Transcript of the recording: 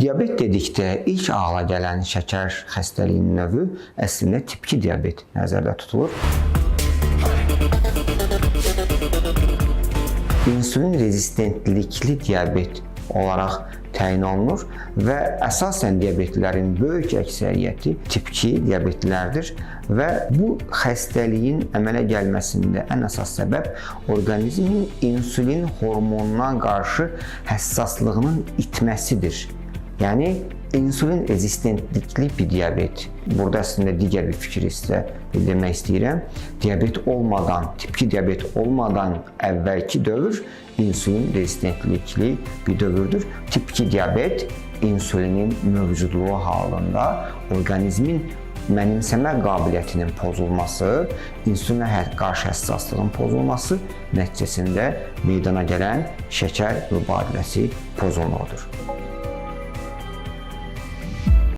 Diabet dedikdə ilk ağla gələn şəkər xəstəliyinin növü əslində tip 2 diabet nəzərdə tutulur. İnsulin rezistentlikli diabet olaraq təyin olunur və əsasən diabetlərin böyük əksəriyyəti tip 2 diabetlərdir və bu xəstəliyin əmələ gəlməsində ən əsas səbəb orqanizmin insulin hormonuna qarşı həssaslığının itməsidir. Yəni, insulin rezistentlikli bir diabet. Burada əslində digər bir fikri sizə bildirmək istəyirəm. Diabet olmadan, tip 2 diabet olmadan əvvəlki dövr insulin rezistentlikli bir dövrdür. Tip 2 diabet insulinin mövcudluğu halında orqanizmin mənimsəmə qabiliyyətinin pozulması, insulinə qarşı həssaslığın pozulması nəticəsində meydana gələn şəkər mübadiləsi pozulmalıdır.